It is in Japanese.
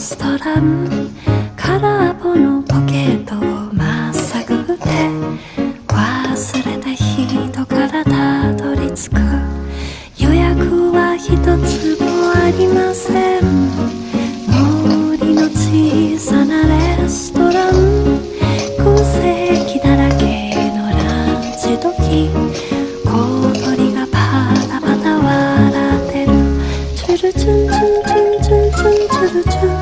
ストラン空っぽのポケットをまっさぐって忘れた人からたどり着く。予約は一つもありません。森の小さなレストラン、空席だらけのランチ時、小鳥がパタパタ笑ってる。チュルチュンチュンチュンチュンチュンチュルチュン